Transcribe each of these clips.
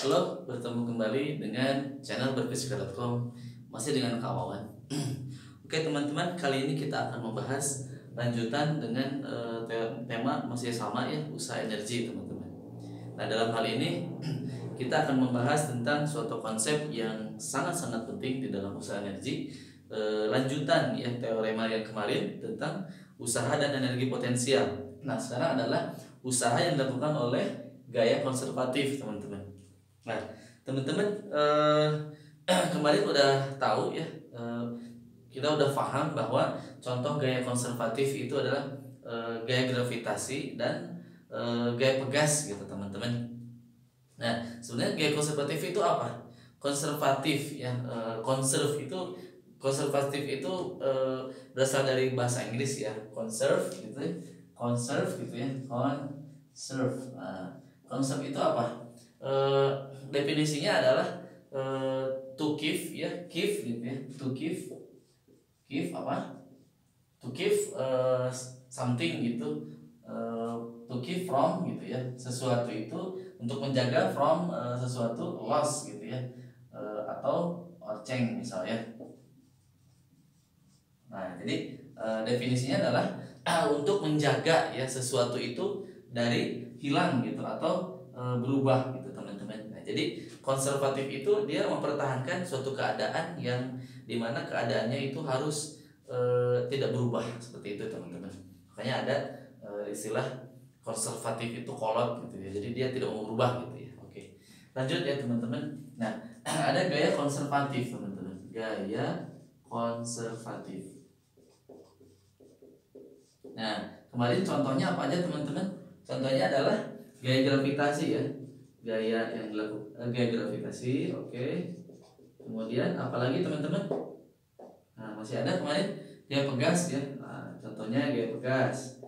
Halo, bertemu kembali dengan channel berfisika.com, masih dengan Kak Wawan. Oke teman-teman, kali ini kita akan membahas lanjutan dengan tema masih sama ya, usaha energi teman-teman. Nah dalam hal ini kita akan membahas tentang suatu konsep yang sangat-sangat penting di dalam usaha energi, lanjutan ya teorema yang kemarin tentang usaha dan energi potensial. Nah sekarang adalah usaha yang dilakukan oleh gaya konservatif teman-teman. Nah, teman-teman kemarin udah tahu ya, kita udah paham bahwa contoh gaya konservatif itu adalah gaya gravitasi dan gaya pegas gitu teman-teman. Nah, sebenarnya gaya konservatif itu apa? Konservatif ya, konservatif itu berasal dari bahasa Inggris ya, conserve gitu ya, conserve gitu ya, conserve. Nah, conserve itu apa? Definisinya adalah to give ya, give gitu ya, to give apa, to give something gitu, to give from gitu ya, sesuatu itu untuk menjaga from sesuatu loss gitu ya, atau or change misalnya. Nah jadi definisinya adalah untuk menjaga ya sesuatu itu dari hilang gitu atau berubah gitu teman-teman. Nah, jadi konservatif itu dia mempertahankan suatu keadaan yang dimana keadaannya itu harus tidak berubah seperti itu teman-teman. Makanya ada istilah konservatif itu kolot gitu ya. Jadi dia tidak mau berubah gitu ya. Oke. Lanjut ya teman-teman. Nah, ada gaya konservatif teman-teman. Gaya konservatif. Nah, kemarin contohnya apa aja teman-teman? Contohnya adalah gaya gravitasi ya. Gaya yang dilakukan gaya gravitasi, oke. Kemudian apalagi teman-teman? Nah, masih ada kemarin gaya pegas ya. Nah, contohnya gaya pegas.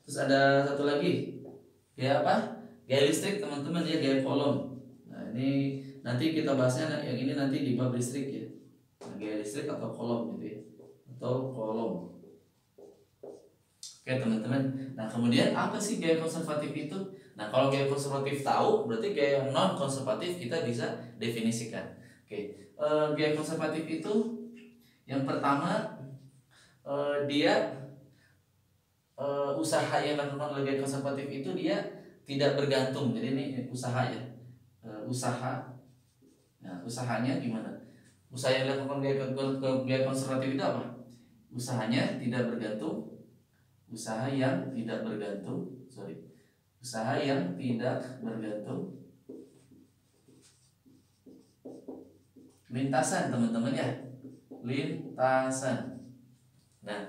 Terus ada satu lagi. Gaya apa? Gaya listrik teman-teman ya, gaya kolom. Nah, ini nanti kita bahasnya yang ini nanti di bab listrik ya. Nah, gaya listrik atau kolom gitu ya. Atau kolom. Oke teman-teman. Nah kemudian apa sih gaya konservatif itu? Nah kalau gaya konservatif tahu, berarti gaya non konservatif kita bisa definisikan. Oke, gaya konservatif itu yang pertama dia usaha yang dilakukan oleh gaya konservatif itu dia tidak bergantung. Jadi ini usaha ya, usaha. Nah usahanya gimana? Usaha yang dilakukan gaya konservatif itu apa? Usahanya tidak bergantung. Usaha yang tidak bergantung, usaha yang tidak bergantung lintasan teman-teman ya, lintasan. Nah,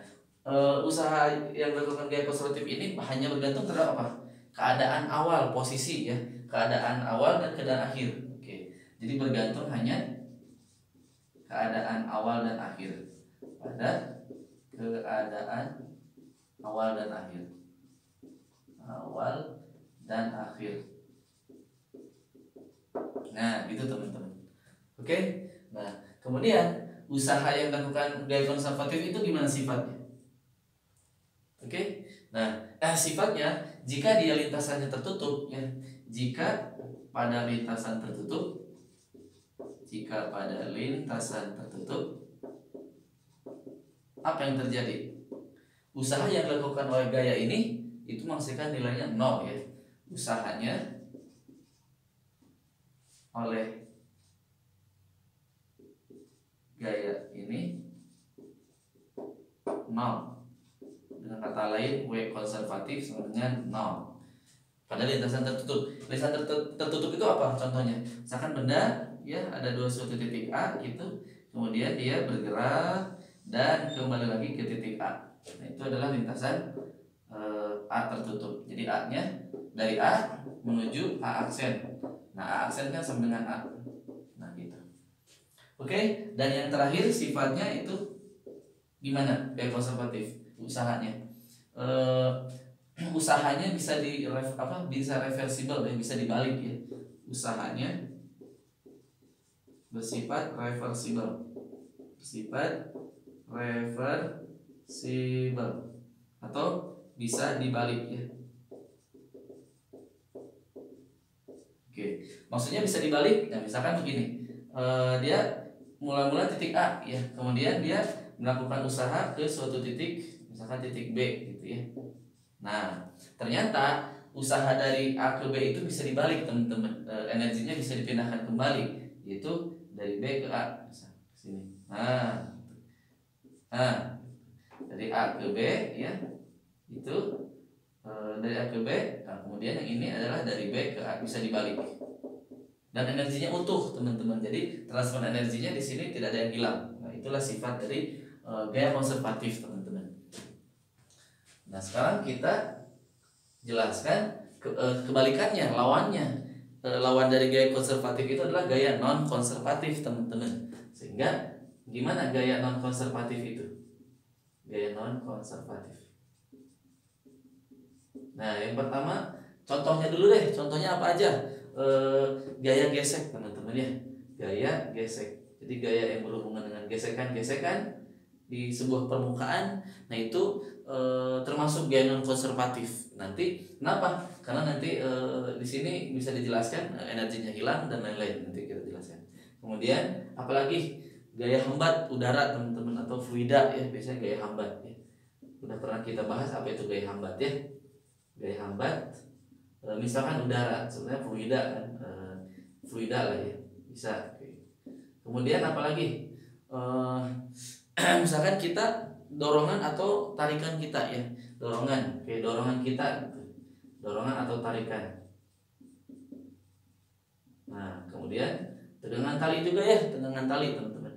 usaha yang dilakukan gaya konservatif ini hanya bergantung terhadap apa? Keadaan awal, posisi ya, keadaan awal dan keadaan akhir. Oke, jadi bergantung hanya keadaan awal dan akhir, pada keadaan awal dan akhir. Awal dan akhir. Nah, gitu teman-teman. Oke. Nah, kemudian usaha yang dilakukan gaya konservatif itu gimana sifatnya? Oke. Nah, sifatnya jika dia lintasannya tertutup ya, jika pada lintasan tertutup, apa yang terjadi? Usaha yang dilakukan oleh gaya ini itu menghasilkan nilainya 0 ya. Usahanya oleh gaya ini 0. Dengan kata lain, W konservatif sama dengan 0 pada lintasan tertutup. Lintasan tertutup itu apa contohnya? Misalkan benda ya ada suatu titik A gitu, kemudian dia bergerak dan kembali lagi ke titik A. Nah, itu adalah lintasan A tertutup. Jadi A-nya dari A menuju A aksen. Nah, A aksen kan sama dengan A. Nah, gitu. Oke, dan yang terakhir sifatnya itu gimana? Gaya konservatif usahanya. Usahanya bisa bisa reversible ya, bisa dibalik ya. Usahanya bersifat reversible. Atau bisa dibalik ya. Oke. Oke, maksudnya bisa dibalik. Nah, misalkan begini, dia mula-mula titik A ya, kemudian dia melakukan usaha ke suatu titik, misalkan titik B gitu ya. Nah, ternyata usaha dari A ke B itu bisa dibalik teman-teman. Energinya bisa dipindahkan kembali, yaitu dari B ke A, misalkan ke sini. Nah, dari A ke B ya, itu dari A ke B. Nah, kemudian yang ini adalah dari B ke A, bisa dibalik. Dan energinya utuh teman-teman. Jadi transfer energinya di sini tidak ada yang hilang. Nah, itulah sifat dari gaya konservatif teman-teman. Nah, sekarang kita jelaskan kebalikannya, lawannya. Lawan dari gaya konservatif itu adalah gaya non konservatif teman-teman. Sehingga gimana gaya non konservatif itu? Gaya non konservatif. Nah, yang pertama contohnya dulu deh. Contohnya apa aja? Gaya gesek teman-teman ya. Gaya gesek. Jadi gaya yang berhubungan dengan gesekan-gesekan di sebuah permukaan. Nah, itu termasuk gaya non konservatif. Nanti kenapa? Karena nanti di sini bisa dijelaskan energinya hilang dan lain-lain, nanti kita jelaskan. Kemudian apalagi gaya hambat udara teman-teman, atau fluida ya, biasanya gaya hambat ya. Udah pernah kita bahas apa itu gaya hambat ya. Gaya hambat misalkan udara, sebenarnya fluida kan, fluida lah ya, bisa. Kemudian apalagi misalkan kita dorongan atau tarikan kita ya, dorongan, kayak dorongan kita gitu. Dorongan atau tarikan. Nah, kemudian tegangan tali juga ya, tegangan tali teman-teman,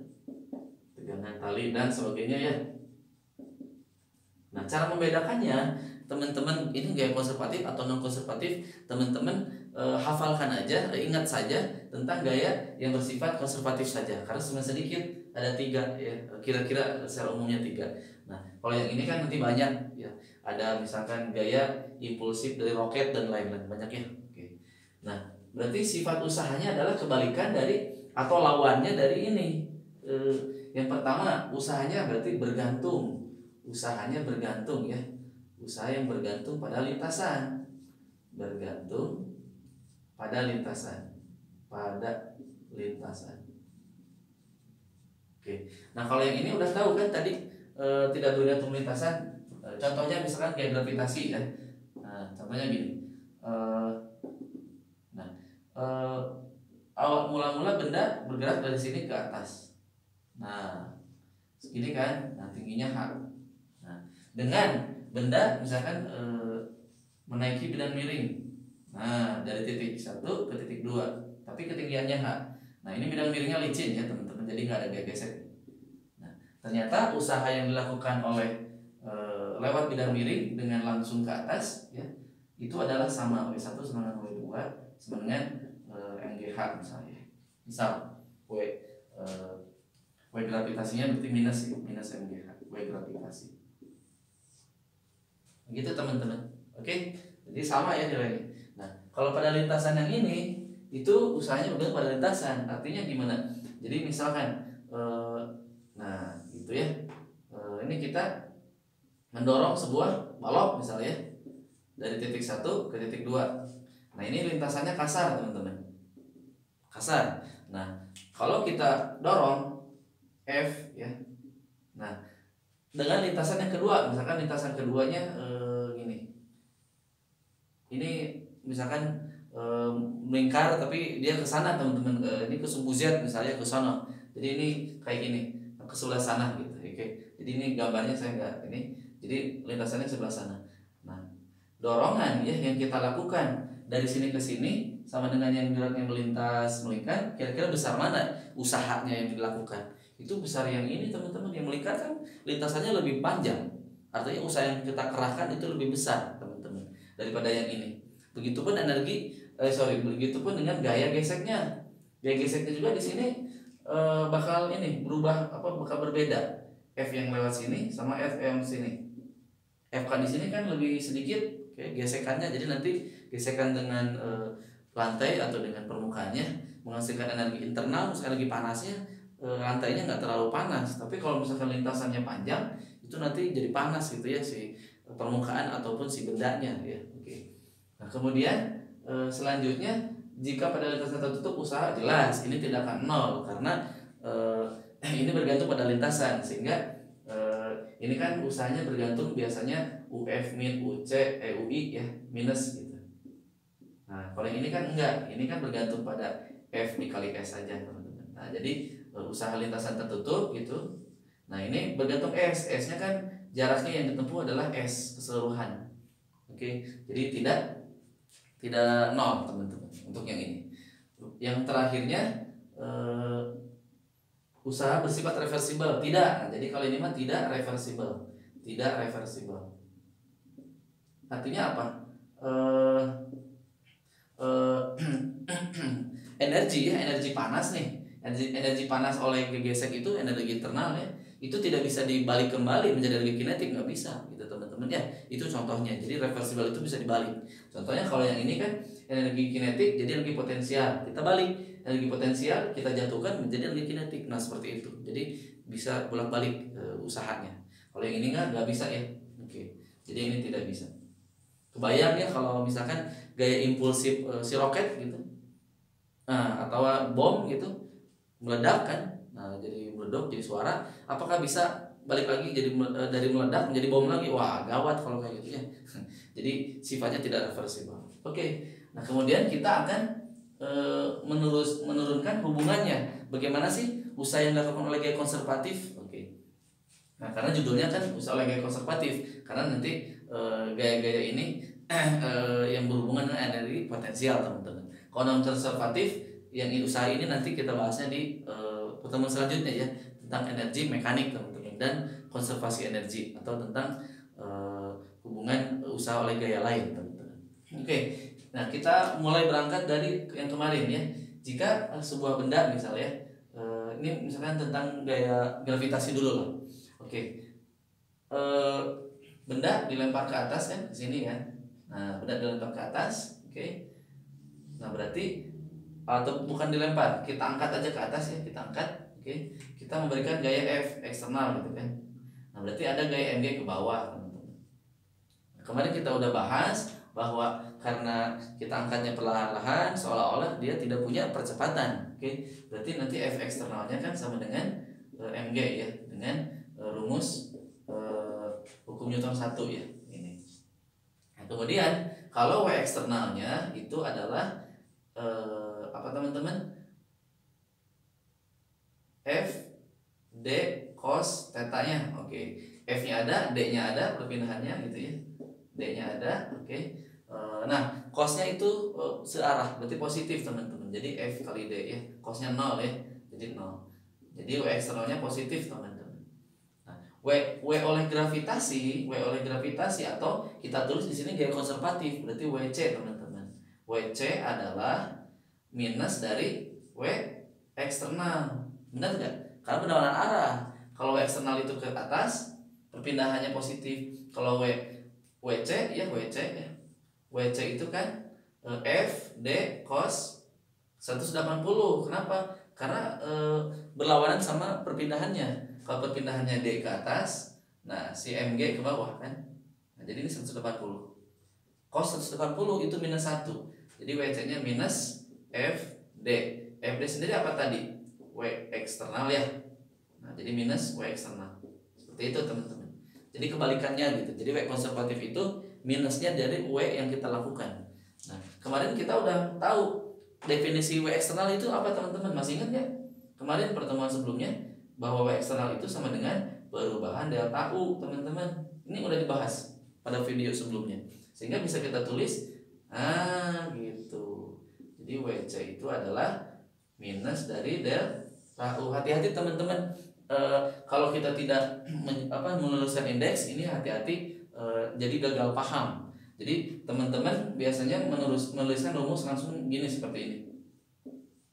tegangan tali dan sebagainya ya. Nah, cara membedakannya teman-teman, ini gaya konservatif atau non konservatif, teman-teman hafalkan aja, ingat saja tentang gaya yang bersifat konservatif saja, karena sebenarnya sedikit, ada 3 ya, kira-kira secara umumnya 3. Nah, kalau yang ini kan nanti banyak ya, ada misalkan gaya impulsif dari roket dan lain-lain, banyak ya. Oke. Nah, berarti sifat usahanya adalah kebalikan dari atau lawannya dari ini. Yang pertama, usahanya berarti bergantung, usahanya bergantung ya. Usaha yang bergantung pada lintasan, bergantung pada lintasan, pada lintasan. Oke. Nah, kalau yang ini udah tahu kan tadi, tidak bergantung lintasan. Contohnya misalkan kayak gravitasi ya. Nah, contohnya gini. Awal mula-mula benda bergerak dari sini ke atas. Nah, segini kan. Nah, tingginya h. Nah, dengan benda misalkan menaiki bidang miring. Nah, dari titik 1 ke titik 2, tapi ketinggiannya h. Nah, ini bidang miringnya licin ya teman-teman, jadi nggak ada gaya gesek. Nah, ternyata usaha yang dilakukan oleh lewat bidang miring dengan langsung ke atas ya, itu adalah sama, W1 sama dengan W2 sama dengan MGH misalnya. Misal W gravitasinya berarti minus MGH, W gravitasi. Gitu teman-teman. Oke, jadi sama ya nilainya. Nah, kalau pada lintasan yang ini itu usahanya bergantung pada lintasan. Artinya gimana? Jadi misalkan nah gitu ya, ini kita mendorong sebuah balok misalnya dari titik 1 ke titik 2. Nah, ini lintasannya kasar teman-teman, kasar. Nah, kalau kita dorong F ya, nah dengan lintasan yang kedua, misalkan lintasan keduanya gini, ini misalkan melingkar tapi dia ke sana teman-teman, ini ke sumbu Z misalnya, ke sana. Jadi ini kayak gini, ke sebelah sana gitu. Oke. Jadi ini gambarnya saya enggak ini. Jadi lintasannya sebelah sana. Nah, dorongan ya yang kita lakukan dari sini ke sini sama dengan yang geraknya melintas melingkar, kira-kira besar mana usahanya yang dilakukan? Itu besar yang ini teman-teman, yang melingkar kan lintasannya lebih panjang. Artinya usaha yang kita kerahkan itu lebih besar teman-teman daripada yang ini. Begitupun begitupun dengan gaya geseknya. Gaya geseknya juga di sini bakal ini berubah, bakal berbeda. F yang lewat sini sama F yang sini. FK di sini kan lebih sedikit kayak gesekannya, jadi nanti gesekan dengan lantai atau dengan permukaannya menghasilkan energi internal. Sekali lagi panasnya, lantainya nggak terlalu panas, tapi kalau misalkan lintasannya panjang itu nanti jadi panas gitu ya, si permukaan ataupun si bendanya ya. Oke. Nah, kemudian selanjutnya jika pada lintasan tertutup usaha jelas ini tidak akan nol karena ini bergantung pada lintasan, sehingga ini kan usahanya bergantung biasanya UF min UC UI ya minus gitu. Nah kalau yang ini kan enggak, ini kan bergantung pada F dikali S saja teman-teman. Nah jadi usaha lintasan tertutup gitu. Nah ini bergantung S, S-nya kan jaraknya yang ditempuh adalah S keseluruhan. Oke, jadi tidak nol teman-teman untuk yang ini. Yang terakhirnya usaha bersifat reversibel, tidak. Nah, jadi kalau ini mah tidak reversibel, tidak reversibel. Artinya apa? Energi ya, energi panas nih, energi panas oleh gegesek itu energi internal ya, itu tidak bisa dibalik kembali menjadi energi kinetik, nggak bisa gitu teman-teman ya. Itu contohnya. Jadi reversibel itu bisa dibalik. Contohnya kalau yang ini kan energi kinetik jadi energi potensial, kita balik energi potensial kita jatuhkan menjadi energi kinetik. Nah seperti itu. Jadi bisa bolak-balik usahanya. Kalau yang ini nggak bisa ya. Oke. Jadi ini tidak bisa. Kebayang ya kalau misalkan gaya impulsif si roket gitu, nah, atau bom gitu meledak kan, nah jadi meledak jadi suara, apakah bisa balik lagi jadi dari meledak menjadi bom lagi? Wah gawat kalau kayak gitu ya. Jadi sifatnya tidak reversibel. Oke. Nah kemudian kita akan menurunkan hubungannya. Bagaimana sih usaha yang dilakukan oleh gaya konservatif? Oke. Nah karena judulnya kan usaha oleh gaya konservatif, karena nanti gaya-gaya ini yang berhubungan dengan energi potensial teman-teman. Kalau non konservatif yang usaha ini nanti kita bahasnya di pertemuan selanjutnya ya, tentang energi mekanik teman-teman dan konservasi energi, atau tentang hubungan usaha oleh gaya lain teman-teman. Oke. Nah kita mulai berangkat dari yang kemarin ya. Jika sebuah benda misalnya ini misalkan tentang gaya gravitasi dulu lah. Oke. Benda dilempar ke atas kan, ke sini kan. Nah, benda dilempar ke atas, oke. Nah, berarti atau bukan dilempar, kita angkat aja ke atas ya, kita angkat, oke. Kita memberikan gaya F eksternal gitu kan. Nah, berarti ada gaya mg ke bawah, teman-teman. Nah, kemarin kita udah bahas bahwa karena kita angkatnya perlahan-lahan, seolah-olah dia tidak punya percepatan, oke. Berarti nanti F eksternalnya kan sama dengan mg ya, dengan rumus hukum Newton 1 ya ini. Nah, kemudian kalau W eksternalnya itu adalah apa teman-teman? F D cos theta-nya. Oke. F-nya ada, D-nya ada perpindahannya gitu ya. D-nya ada, oke. Nah, cos-nya itu searah, berarti positif teman-teman. Jadi F kali D ya. Cos-nya 0 ya. Jadi 0. Jadi W eksternalnya positif teman-teman. W oleh gravitasi atau kita tulis di sini gaya konservatif, berarti WC teman-teman. WC adalah minus dari W eksternal. Benar tidak? Karena berlawanan arah. Kalau W eksternal itu ke atas, perpindahannya positif. Kalau WC ya WC ya. WC itu kan F D cos 180. Kenapa? Karena berlawanan sama perpindahannya. Kalau perpindahannya D ke atas, nah si mg ke bawah kan. Nah, jadi ini 180. Cos 180 itu minus 1. Jadi WC-nya minus FD. FD sendiri apa tadi? W eksternal ya. Nah, jadi minus W eksternal. Seperti itu teman-teman. Jadi kebalikannya gitu. Jadi W konservatif itu minusnya dari W yang kita lakukan. Nah, kemarin kita udah tahu definisi W eksternal itu apa teman-teman? Masih ingat ya? Kemarin pertemuan sebelumnya bahwa W eksternal itu sama dengan perubahan delta U teman-teman. Ini udah dibahas pada video sebelumnya, sehingga bisa kita tulis gitu. Jadi WC itu adalah minus dari delta U. Hati-hati teman-teman, kalau kita tidak menuliskan indeks ini, hati-hati jadi gagal paham. Jadi teman-teman biasanya menuliskan rumus langsung gini seperti ini.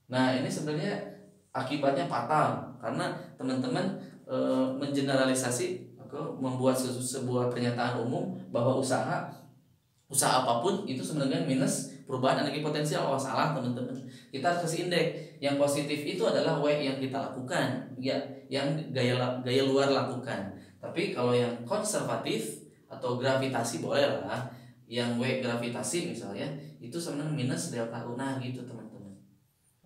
Nah ini sebenarnya akibatnya fatal, karena teman-teman mengeneralisasi, membuat sebuah pernyataan umum bahwa usaha apapun itu sebenarnya minus perubahan energi potensial. Oh salah teman-teman, kita harus kasih indeks. Yang positif itu adalah W yang kita lakukan ya, yang gaya luar lakukan. Tapi kalau yang konservatif atau gravitasi boleh lah, yang W gravitasi misalnya itu sama minus delta U. Nah gitu teman-teman.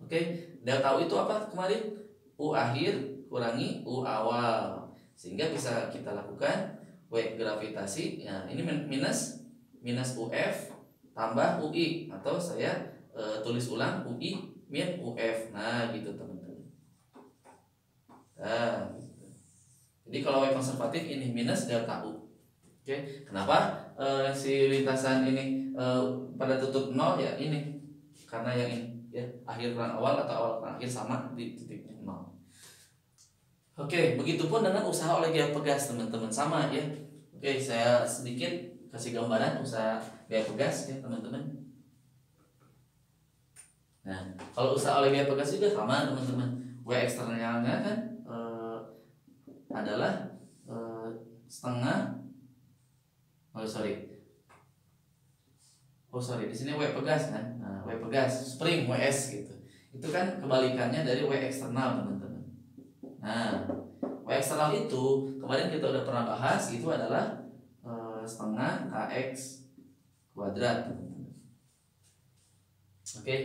Oke, delta U itu apa kemarin? U akhir kurangi U awal, sehingga bisa kita lakukan W gravitasi. Nah ini minus UF tambah UI, atau saya tulis ulang UI min UF. Nah gitu teman-teman. Nah gitu. Jadi kalau W konservatif ini minus delta U. Oke, kenapa si lintasan ini pada tutup 0 ya ini? Karena yang ini ya, akhir kurang awal atau awal kurang akhir sama di titik 0. Oke, begitupun dengan usaha oleh Gaya Pegas teman-teman, sama ya. Oke, saya sedikit kasih gambaran usaha Gaya Pegas ya teman-teman. Nah, kalau usaha oleh Gaya Pegas juga sama teman-teman. W eksternalnya kan adalah setengah. Di sini W pegas kan. Nah, W pegas, spring WS gitu. Itu kan kebalikannya dari W eksternal teman-teman. Nah, W eksternal itu kemarin kita udah pernah bahas, itu adalah setengah KX kuadrat teman-teman. Oke,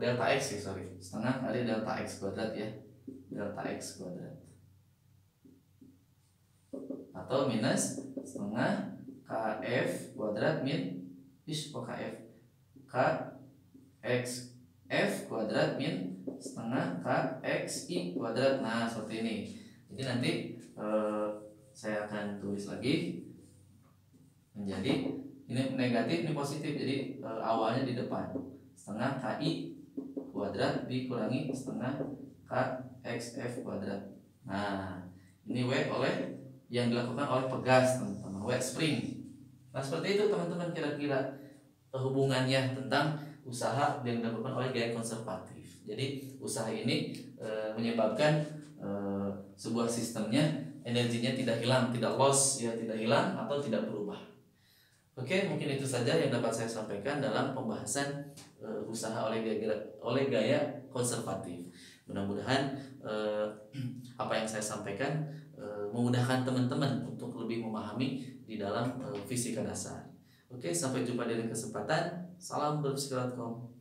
delta X ya, setengah kali delta X kuadrat ya, delta X kuadrat, atau minus setengah KF kuadrat min KF KX F kuadrat min setengah KXI kuadrat. Nah seperti ini. Jadi nanti saya akan tulis lagi menjadi ini negatif, ini positif. Jadi awalnya di depan, setengah KI kuadrat dikurangi setengah KXF kuadrat. Nah ini W oleh yang dilakukan oleh Pegas teman-teman, W spring. Nah seperti itu teman-teman kira-kira hubungannya tentang usaha yang dilakukan oleh gaya konservatif. Jadi usaha ini menyebabkan sebuah sistemnya energinya tidak hilang, tidak loss ya, tidak hilang atau tidak berubah. Oke, mungkin itu saja yang dapat saya sampaikan dalam pembahasan usaha oleh gaya konservatif. Mudah-mudahan apa yang saya sampaikan memudahkan teman-teman untuk lebih memahami di dalam fisika dasar. Oke, sampai jumpa di lain kesempatan. Salam berpsikologi.